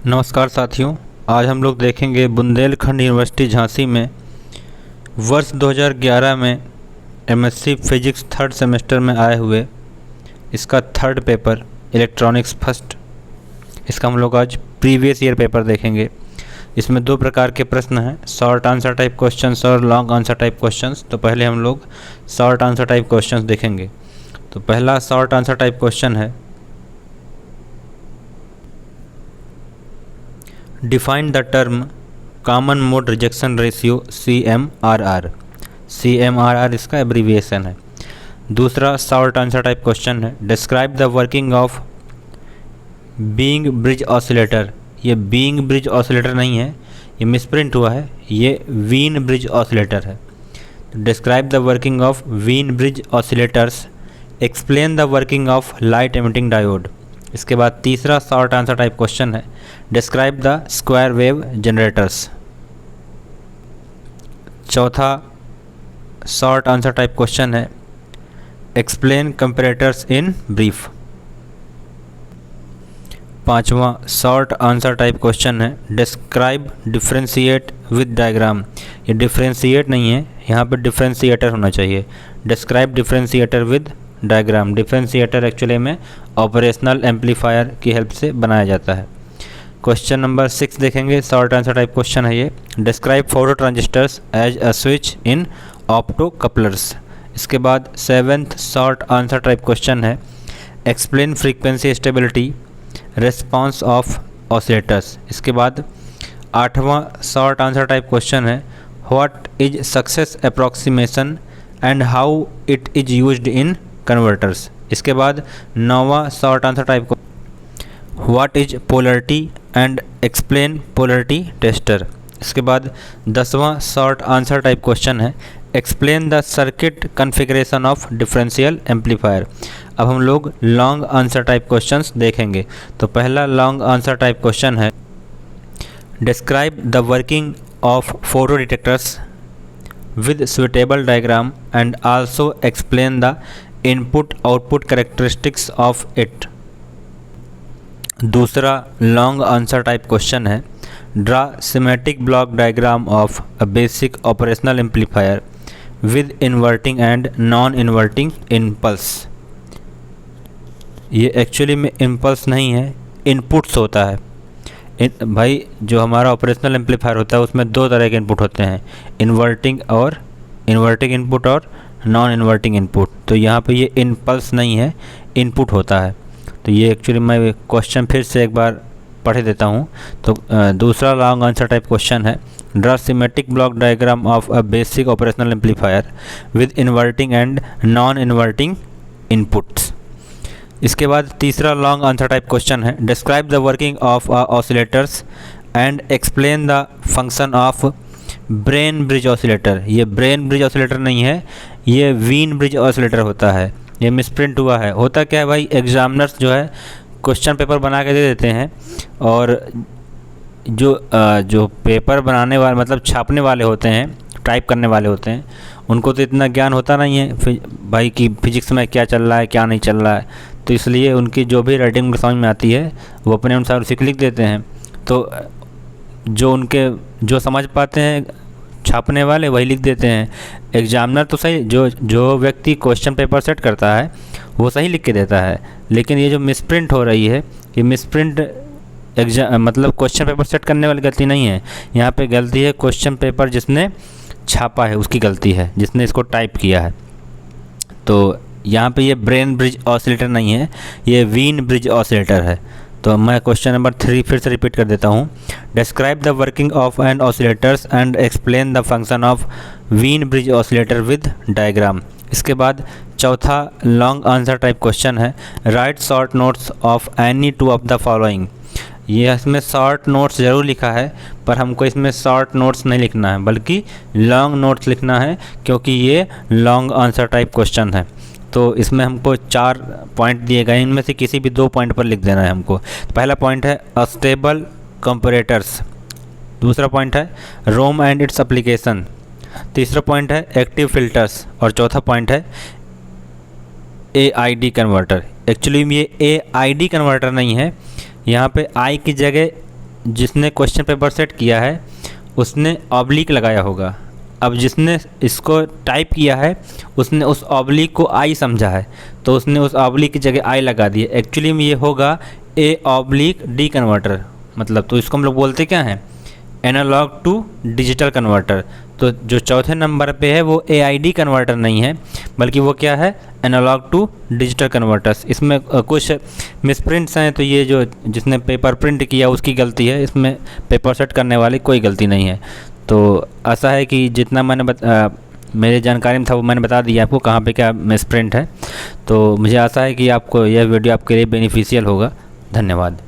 नमस्कार साथियों, आज हम लोग देखेंगे बुंदेलखंड यूनिवर्सिटी झांसी में वर्ष 2011 में एमएससी फिजिक्स थर्ड सेमेस्टर में आए हुए इसका थर्ड पेपर इलेक्ट्रॉनिक्स फर्स्ट। इसका हम लोग आज प्रीवियस ईयर पेपर देखेंगे। इसमें दो प्रकार के प्रश्न हैं, शॉर्ट आंसर टाइप क्वेश्चंस और लॉन्ग आंसर टाइप क्वेश्चंस। तो पहले हम लोग शॉर्ट आंसर टाइप क्वेश्चंस देखेंगे। तो पहला शॉर्ट आंसर टाइप क्वेश्चन है, define the term common mode rejection ratio CMRR। CMRR इसका एब्रीविएशन है। दूसरा शॉर्ट आंसर टाइप क्वेश्चन है, describe the working of being bridge oscillator. ये बीइंग ब्रिज ऑसिलेटर नहीं है, ये मिसप्रिंट हुआ है, ये वीन ब्रिज ऑसिलेटर है। Describe the working of Wien bridge oscillators, explain the working of light emitting diode. इसके बाद तीसरा शॉर्ट आंसर टाइप क्वेश्चन है, describe the square wave generators. चौथा शॉर्ट आंसर टाइप क्वेश्चन है, एक्सप्लेन कंपैरेटर्स इन ब्रीफ। पांचवा short answer type question है, describe differentiate with diagram. ये differentiate नहीं है, यहाँ पे डिफरेंशिएटर होना चाहिए। Describe differentiator with diagram. Differentiator actually में ऑपरेशनल एम्पलीफायर की हेल्प से बनाया जाता है। क्वेश्चन नंबर 6 देखेंगे, शॉर्ट आंसर टाइप क्वेश्चन है ये, describe photo transistors as a switch in opto couplers. इसके बाद 7th short answer type question है, explain frequency stability response of oscillators. इसके बाद 8वां शॉर्ट आंसर टाइप क्वेश्चन है, what is success approximation and how it is used in converters. इसके बाद 9वां short answer type, what is polarity and explain polarity tester. इसके बाद 10वां शॉर्ट आंसर टाइप क्वेश्चन है, explain the circuit configuration of differential amplifier. अब हम लोग लॉन्ग आंसर टाइप क्वेश्चंस देखेंगे। तो पहला लॉन्ग आंसर टाइप क्वेश्चन है, describe the working of photo detectors with suitable diagram and also explain the input output characteristics of it. दूसरा long answer type question है, draw symmetric block diagram of a basic operational amplifier with inverting and non inverting impulse. ये actually में impulse नहीं है, inputs होता है। भाई जो हमारा ऑपरेशनल एम्पलीफायर होता है उसमें दो तरह के इनपुट होते हैं, इन्वर्टिंग इनपुट और नॉन इन्वर्टिंग इनपुट। तो यहाँ पे ये इम्पल्स नहीं है, इनपुट होता है। तो ये एक्चुअली मैं क्वेश्चन फिर से एक बार पढ़ देता हूँ। तो दूसरा लॉन्ग आंसर टाइप क्वेश्चन है, draw symmetric block diagram of a basic operational amplifier with inverting and non inverting inputs. इसके बाद तीसरा लॉन्ग आंसर टाइप क्वेश्चन है, describe the working of oscillators and explain the function of brain bridge oscillator. ये brain bridge oscillator नहीं है, ये Wien bridge oscillator होता है। ये मिसप्रिंट हुआ है। होता क्या है भाई, एग्जामिनर्स जो है क्वेश्चन पेपर बना के दे देते हैं और जो पेपर बनाने वाले मतलब छापने वाले होते हैं, टाइप करने वाले होते हैं, उनको तो इतना ज्ञान होता नहीं है भाई कि फिजिक्स में क्या चल रहा है क्या नहीं चल रहा है। तो इसलिए उनकी जो भी राइटिंग समझ में आती है वो अपने अनुसार उसे लिख देते हैं। तो जो समझ पाते हैं छापने वाले वही लिख देते हैं। एग्जामिनर तो सही, जो व्यक्ति क्वेश्चन पेपर सेट करता है वो सही लिख के देता है, लेकिन ये जो मिसप्रिंट हो रही है, ये मिसप्रिंट मतलब क्वेश्चन पेपर सेट करने वाली गलती नहीं है। यहाँ पे गलती है क्वेश्चन पेपर जिसने छापा है उसकी गलती है, जिसने इसको टाइप किया है। तो यहाँ पे ये ब्रेन ब्रिज ऑसिलेटर नहीं है, ये वीन ब्रिज ऑसिलेटर है। तो मैं क्वेश्चन नंबर 3 फिर से रिपीट कर देता हूँ, describe the working of an oscillators and explain the function of Wien bridge oscillator with diagram. इसके बाद चौथा लॉन्ग आंसर टाइप क्वेश्चन है, write short notes of any two of the following. ये इसमें शॉर्ट नोट्स ज़रूर लिखा है, पर हमको इसमें शॉर्ट नोट्स नहीं लिखना है बल्कि लॉन्ग नोट्स लिखना है, क्योंकि ये लॉन्ग आंसर टाइप क्वेश्चन है। तो इसमें हमको 4 पॉइंट दिए गए, इनमें से किसी भी 2 पॉइंट पर लिख देना है हमको। तो पहला पॉइंट है अस्टेबल कंपैरेटर्स, दूसरा पॉइंट है रोम एंड इट्स एप्लीकेशन, तीसरा पॉइंट है एक्टिव फिल्टर्स और चौथा पॉइंट है AID कन्वर्टर। एक्चुअली ये AID कन्वर्टर नहीं है, यहाँ पे I की जगह जिसने क्वेश्चन पेपर सेट किया है उसने ऑब्लिक लगाया होगा। अब जिसने इसको टाइप किया है उसने उस ऑब्लिक को आई समझा है, तो उसने उस ऑब्लिक की जगह आई लगा दी है। एक्चुअली में ये होगा A/D कन्वर्टर, मतलब तो इसको हम लोग बोलते क्या हैं, एनालॉग टू डिजिटल कन्वर्टर। तो जो चौथे नंबर पे है वो AID कन्वर्टर नहीं है, बल्कि वो क्या है, एनालॉग टू डिजिटल कन्वर्टर्स। इसमें कुछ मिसप्रिंट्स हैं, तो ये जो जिसने पेपर प्रिंट किया उसकी गलती है, इसमें पेपर सेट करने वाली कोई गलती नहीं है। तो ऐसा है कि जितना मैंने मेरे जानकारी में था वो मैंने बता दिया आपको कहाँ पे क्या मिसप्रिंट है। तो मुझे आशा है कि आपको यह वीडियो आपके लिए बेनिफिशियल होगा। धन्यवाद।